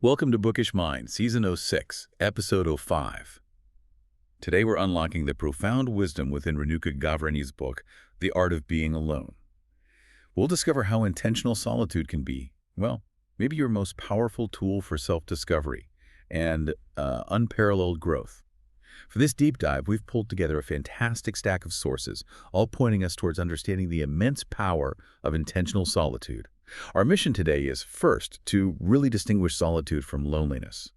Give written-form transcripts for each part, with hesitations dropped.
Welcome to Bookish Mind, Season '06, Episode '05. Today we're unlocking the profound wisdom within Renuka Gavrani's book, The Art of Being Alone. We'll discover how intentional solitude can be, well, maybe your most powerful tool for self-discovery and unparalleled growth. For this deep dive, we've pulled together a fantastic stack of sources, all pointing us towards understanding the immense power of intentional solitude. Our mission today is, first, to really distinguish solitude from loneliness,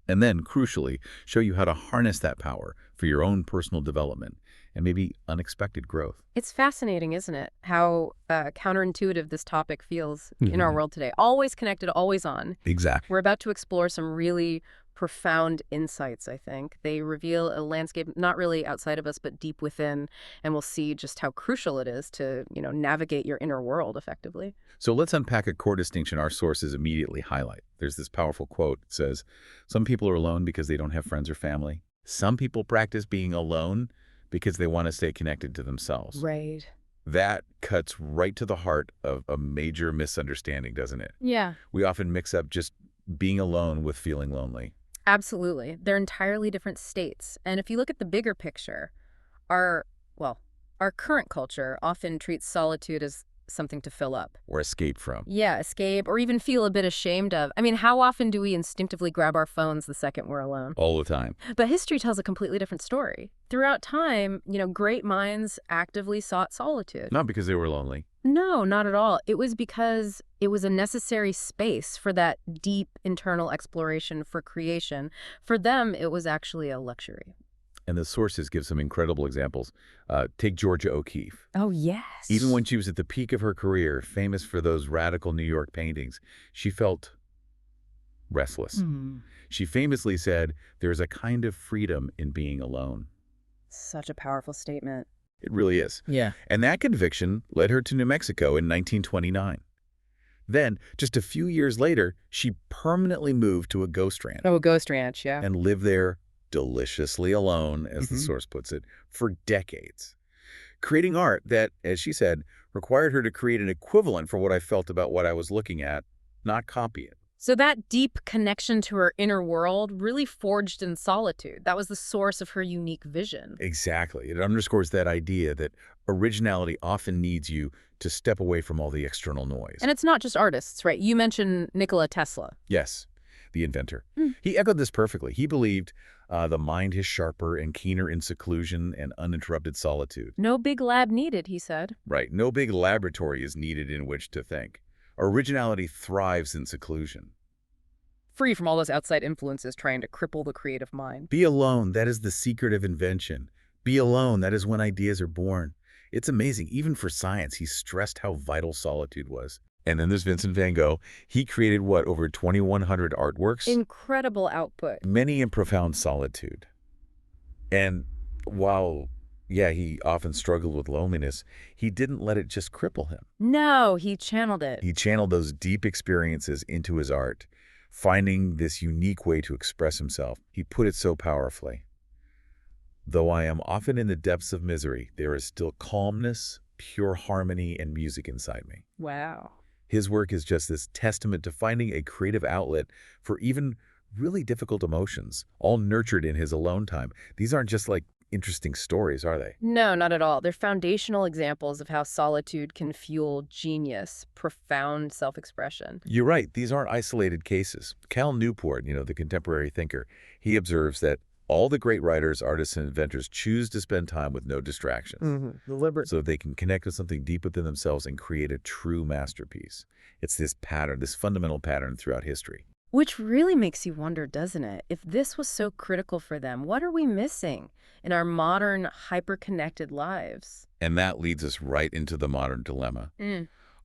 and then, crucially, show you how to harness that power for your own personal development and maybe unexpected growth. It's fascinating, isn't it? How counterintuitive this topic feels in our world today. Always connected, always on. Exactly. We're about to explore some really profound insights, I think. They reveal a landscape not really outside of us, but deep within, and we'll see just how crucial it is to, navigate your inner world effectively. So let's unpack a core distinction our sources immediately highlight. There's this powerful quote that says, some people are alone because they don't have friends or family. Some people practice being alone because they want to stay connected to themselves. Right. That cuts right to the heart of a major misunderstanding, doesn't it? Yeah. We often mix up just being alone with feeling lonely. Absolutely. They're entirely different states. And if you look at the bigger picture, our current culture often treats solitude as something to fill up. Or escape from. Yeah, escape, or even feel a bit ashamed of. I mean, how often do we instinctively grab our phones the second we're alone? All the time. But history tells a completely different story. Throughout time, great minds actively sought solitude. Not because they were lonely. No, not at all. It was because it was a necessary space for that deep internal exploration, for creation. For them, it was actually a luxury. And the sources give some incredible examples. Take Georgia O'Keeffe. Oh, yes. Even when she was at the peak of her career, famous for those radical New York paintings, she felt restless. She famously said, there's a kind of freedom in being alone. Such a powerful statement. It really is. Yeah. And that conviction led her to New Mexico in 1929. Then, just a few years later, she permanently moved to a ghost ranch. Oh, a ghost ranch, yeah. And lived there deliciously alone, as the source puts it, for decades. Creating art that, as she said, required her to create an equivalent for what I felt about what I was looking at, not copy it. So that deep connection to her inner world really forged in solitude. That was the source of her unique vision. Exactly. It underscores that idea that originality often needs you to step away from all the external noise. And it's not just artists, right? You mentioned Nikola Tesla. Yes, the inventor. He echoed this perfectly. He believed the mind is sharper and keener in seclusion and uninterrupted solitude. No big lab needed, he said. Right. No big laboratory is needed in which to think. Originality thrives in seclusion. Free from all those outside influences trying to cripple the creative mind. Be alone. That is the secret of invention. Be alone. That is when ideas are born. It's amazing. Even for science, he stressed how vital solitude was. And then there's Vincent van Gogh. He created, over 2,100 artworks? Incredible output. Many in profound solitude. And while, he often struggled with loneliness, he didn't let it just cripple him. No, he channeled it. He channeled those deep experiences into his art, finding this unique way to express himself. He put it so powerfully. Though I am often in the depths of misery, there is still calmness, pure harmony, and music inside me. Wow. His work is just this testament to finding a creative outlet for even really difficult emotions, all nurtured in his alone time. These aren't just like interesting stories, are they? No, not at all. They're foundational examples of how solitude can fuel genius, profound self-expression. You're right. These aren't isolated cases. Cal Newport, the contemporary thinker, he observes that all the great writers, artists, and inventors choose to spend time with no distractions. Deliberate. So they can connect with something deep within themselves and create a true masterpiece. It's this pattern, this fundamental pattern throughout history. Which really makes you wonder, doesn't it? If this was so critical for them, what are we missing in our modern, hyper-connected lives? And that leads us right into the modern dilemma.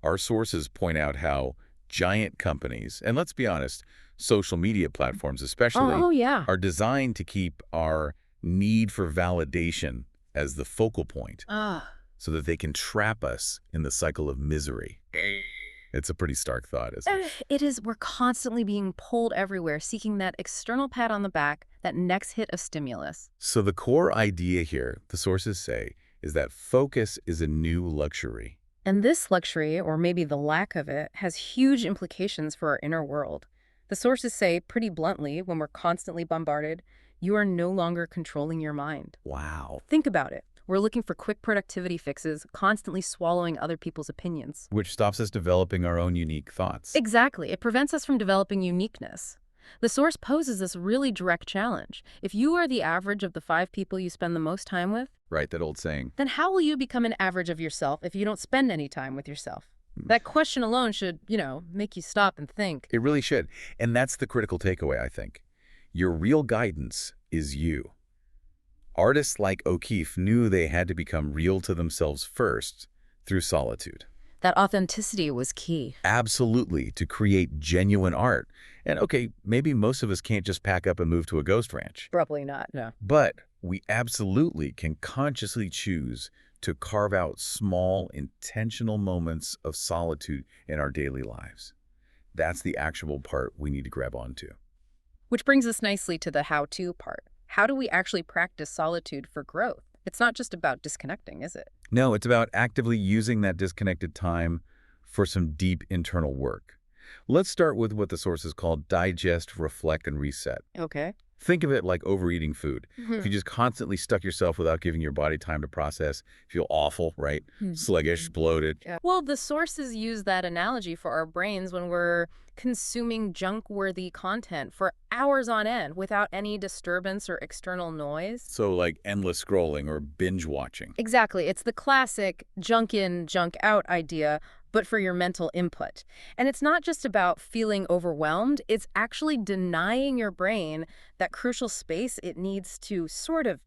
Our sources point out how giant companies, and let's be honest, social media platforms especially, are designed to keep our need for validation as the focal point so that they can trap us in the cycle of misery. It's a pretty stark thought, isn't it? It is. We're constantly being pulled everywhere, seeking that external pat on the back, that next hit of stimulus. So the core idea here, the sources say, is that focus is a new luxury. And this luxury, or maybe the lack of it, has huge implications for our inner world. The sources say, pretty bluntly, when we're constantly bombarded, you are no longer controlling your mind. Wow. Think about it. We're looking for quick productivity fixes, constantly swallowing other people's opinions. Which stops us developing our own unique thoughts. Exactly. It prevents us from developing uniqueness. The source poses this really direct challenge. If you are the average of the 5 people you spend the most time with, Right, that old saying. then how will you become an average of yourself if you don't spend any time with yourself? That question alone should, make you stop and think. It really should. And that's the critical takeaway, I think. Your real guidance is you. Artists like O'Keeffe knew they had to become real to themselves first through solitude. That authenticity was key. Absolutely, to create genuine art. And okay, maybe most of us can't just pack up and move to a ghost ranch. Probably not, no. But we absolutely can consciously choose to carve out small, intentional moments of solitude in our daily lives. That's the actionable part we need to grab onto. Which brings us nicely to the how-to part. How do we actually practice solitude for growth? It's not just about disconnecting, is it? No, it's about actively using that disconnected time for some deep internal work. Let's start with what the sources call digest, reflect, and reset. Okay. Think of it like overeating food. If you just constantly stuck yourself without giving your body time to process, feel awful, right? Sluggish, bloated. Yeah. Well, the sources use that analogy for our brains when we're consuming junk-worthy content for hours on end without any disturbance or external noise. So like endless scrolling or binge watching. Exactly. It's the classic junk in, junk out idea, but for your mental input. And it's not just about feeling overwhelmed, it's actually denying your brain that crucial space it needs to sort of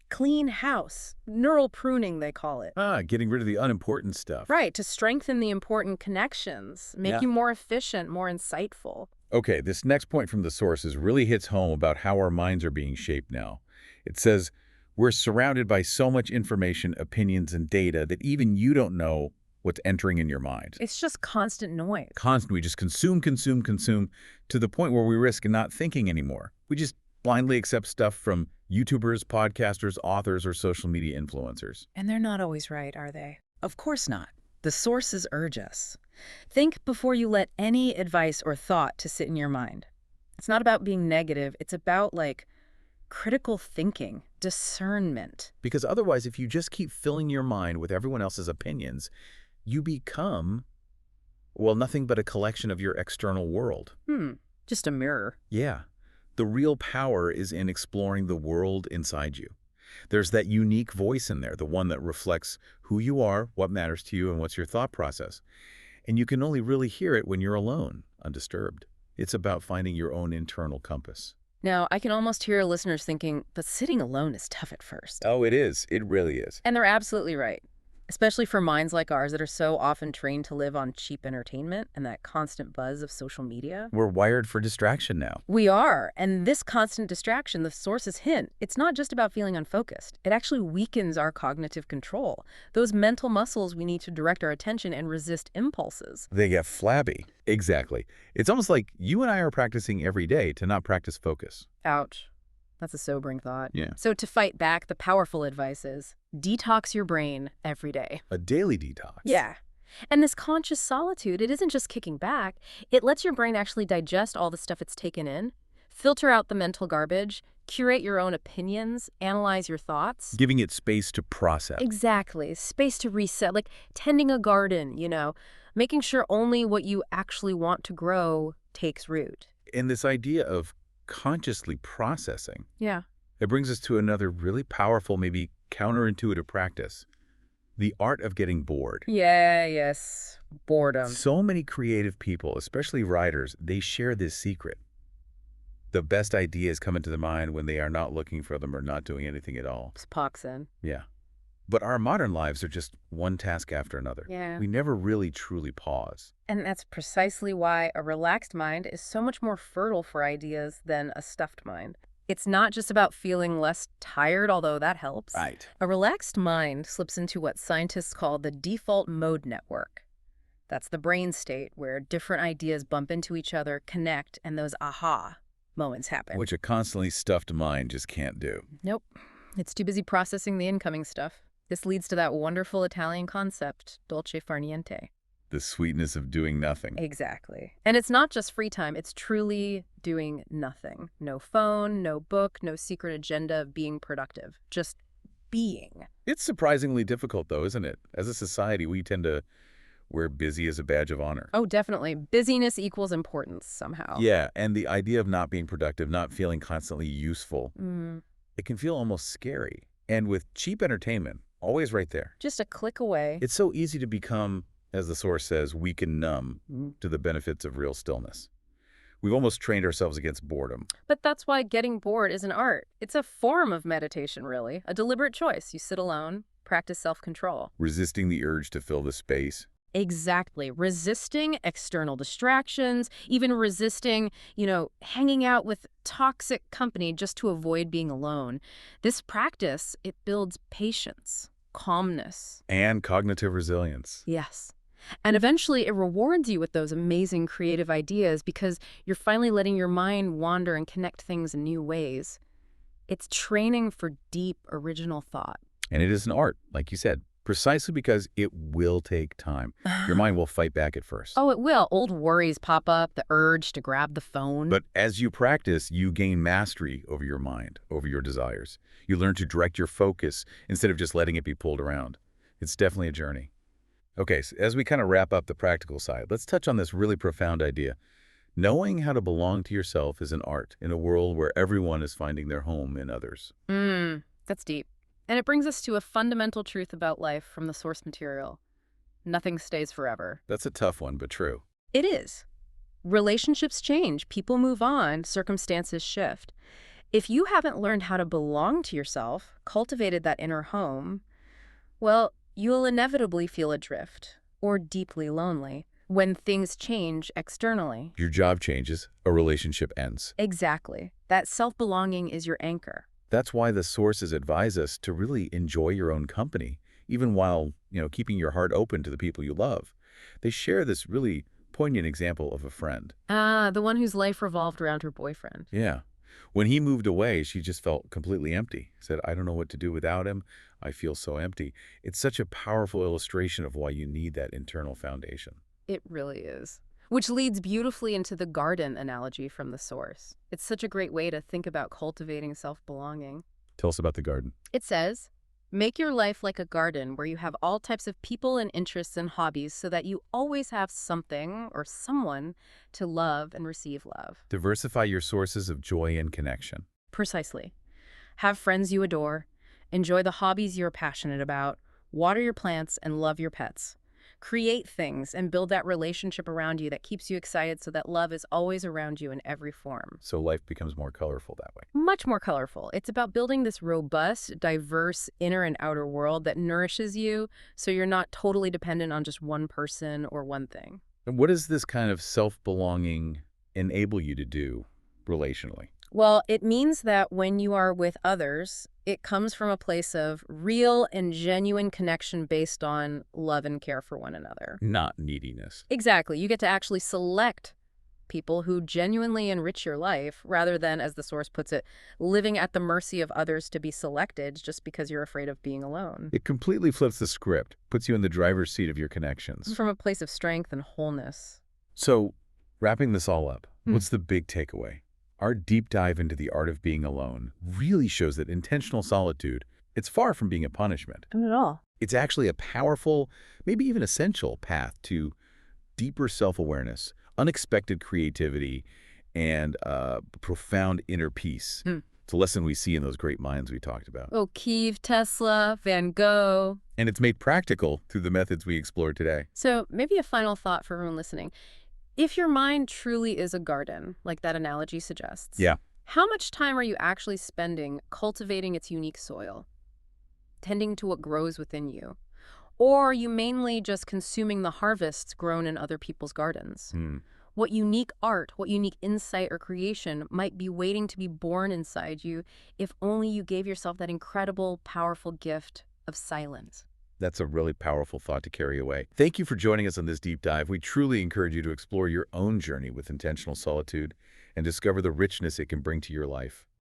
clean house. Neural pruning, they call it. Getting rid of the unimportant stuff. Right, to strengthen the important connections, make you more efficient, more insightful. Okay, this next point from the sources really hits home about how our minds are being shaped now. It says, we're surrounded by so much information, opinions, and data that even you don't know what's entering in your mind. It's just constant noise. Constantly, we just consume to the point where we risk not thinking anymore. We just blindly accept stuff from YouTubers, podcasters, authors, or social media influencers. And they're not always right, are they? Of course not. The sources urge us. Think before you let any advice or thought to sit in your mind. It's not about being negative. It's about, critical thinking, discernment. Because otherwise, if you just keep filling your mind with everyone else's opinions, you become, well, nothing but a collection of your external world. Just a mirror. Yeah. The real power is in exploring the world inside you. There's that unique voice in there, the one that reflects who you are, what matters to you, and what's your thought process. And you can only really hear it when you're alone, undisturbed. It's about finding your own internal compass. Now, I can almost hear listeners thinking, but sitting alone is tough at first. Oh, it is. It really is. And they're absolutely right. Especially for minds like ours that are so often trained to live on cheap entertainment and that constant buzz of social media. We're wired for distraction now. We are. And this constant distraction, the sources hint, it's not just about feeling unfocused. It actually weakens our cognitive control. Those mental muscles we need to direct our attention and resist impulses. They get flabby. Exactly. It's almost like you and I are practicing every day to not practice focus. Ouch. That's a sobering thought. Yeah. So to fight back, the powerful advice is detox your brain every day. A daily detox. Yeah. And this conscious solitude, it isn't just kicking back. It lets your brain actually digest all the stuff it's taken in, filter out the mental garbage, curate your own opinions, analyze your thoughts. Giving it space to process. Exactly. Space to reset, like tending a garden, making sure only what you actually want to grow takes root. And this idea of consciously processing, Yeah. it brings us to another really powerful, maybe counterintuitive practice. The art of getting bored. Yes. Boredom. So many creative people, especially writers, they share this secret. The best ideas come into the mind when they are not looking for them or not doing anything at all. Pox in. Yeah. But our modern lives are just one task after another. Yeah. We never really truly pause. And that's precisely why a relaxed mind is so much more fertile for ideas than a stuffed mind. It's not just about feeling less tired, although that helps. Right. A relaxed mind slips into what scientists call the default mode network. That's the brain state where different ideas bump into each other, connect, and those aha moments happen. Which a constantly stuffed mind just can't do. Nope. It's too busy processing the incoming stuff. This leads to that wonderful Italian concept, dolce far niente. The sweetness of doing nothing. Exactly. And it's not just free time, it's truly doing nothing. No phone, no book, no secret agenda of being productive. Just being. It's surprisingly difficult, though, isn't it? As a society, we tend to wear busy as a badge of honor. Oh, definitely. Busyness equals importance somehow. Yeah, and the idea of not being productive, not feeling constantly useful, Mm. it can feel almost scary. And with cheap entertainment, always right there, Just a click away. it's so easy to become, as the source says, weak and numb to the benefits of real stillness. We've almost trained ourselves against boredom. But that's why getting bored is an art. It's a form of meditation, really. A deliberate choice. You sit alone, practice self-control. Resisting the urge to fill the space. Exactly. Resisting external distractions, even resisting, hanging out with toxic company just to avoid being alone. This practice, it builds patience, calmness. And cognitive resilience. Yes. And eventually it rewards you with those amazing creative ideas because you're finally letting your mind wander and connect things in new ways. It's training for deep, original thought. And it is an art, like you said, precisely because it will take time. Your mind will fight back at first. Oh, it will. Old worries pop up, the urge to grab the phone. But as you practice, you gain mastery over your mind, over your desires. You learn to direct your focus instead of just letting it be pulled around. It's definitely a journey. Okay, so as we kind of wrap up the practical side, let's touch on this really profound idea. Knowing how to belong to yourself is an art in a world where everyone is finding their home in others. That's deep. And it brings us to a fundamental truth about life from the source material. Nothing stays forever. That's a tough one, but true. It is. Relationships change, people move on, circumstances shift. If you haven't learned how to belong to yourself, cultivated that inner home, well, you'll inevitably feel adrift or deeply lonely when things change externally. Your job changes, a relationship ends. Exactly. That self-belonging is your anchor. That's why the sources advise us to really enjoy your own company, even while, keeping your heart open to the people you love. They share this really poignant example of a friend. The one whose life revolved around her boyfriend. Yeah. When he moved away, she just felt completely empty. Said, I don't know what to do without him. I feel so empty. It's such a powerful illustration of why you need that internal foundation. It really is. Which leads beautifully into the garden analogy from the source. It's such a great way to think about cultivating self-belonging. Tell us about the garden. It says, make your life like a garden where you have all types of people and interests and hobbies so that you always have something or someone to love and receive love. Diversify your sources of joy and connection. Precisely. Have friends you adore. Enjoy the hobbies you're passionate about. Water your plants and love your pets. Create things and build that relationship around you that keeps you excited so that love is always around you in every form. So life becomes more colorful that way. Much more colorful. It's about building this robust, diverse inner and outer world that nourishes you so you're not totally dependent on just one person or one thing. And what does this kind of self-belonging enable you to do relationally? Well, it means that when you are with others, it comes from a place of real and genuine connection based on love and care for one another. Not neediness. Exactly. You get to actually select people who genuinely enrich your life rather than, as the source puts it, living at the mercy of others to be selected just because you're afraid of being alone. It completely flips the script, puts you in the driver's seat of your connections. From a place of strength and wholeness. So, wrapping this all up, what's the big takeaway? Our deep dive into the art of being alone really shows that intentional solitude, it's far from being a punishment. Not at all. It's actually a powerful, maybe even essential path to deeper self-awareness, unexpected creativity, and profound inner peace. It's a lesson we see in those great minds we talked about. Oh, Kiev, Tesla, Van Gogh. And it's made practical through the methods we explored today. So maybe a final thought for everyone listening. If your mind truly is a garden, like that analogy suggests, Yeah. how much time are you actually spending cultivating its unique soil, tending to what grows within you? Or are you mainly just consuming the harvests grown in other people's gardens? What unique art, what unique insight or creation might be waiting to be born inside you if only you gave yourself that incredible, powerful gift of silence? That's a really powerful thought to carry away. Thank you for joining us on this deep dive. We truly encourage you to explore your own journey with intentional solitude and discover the richness it can bring to your life.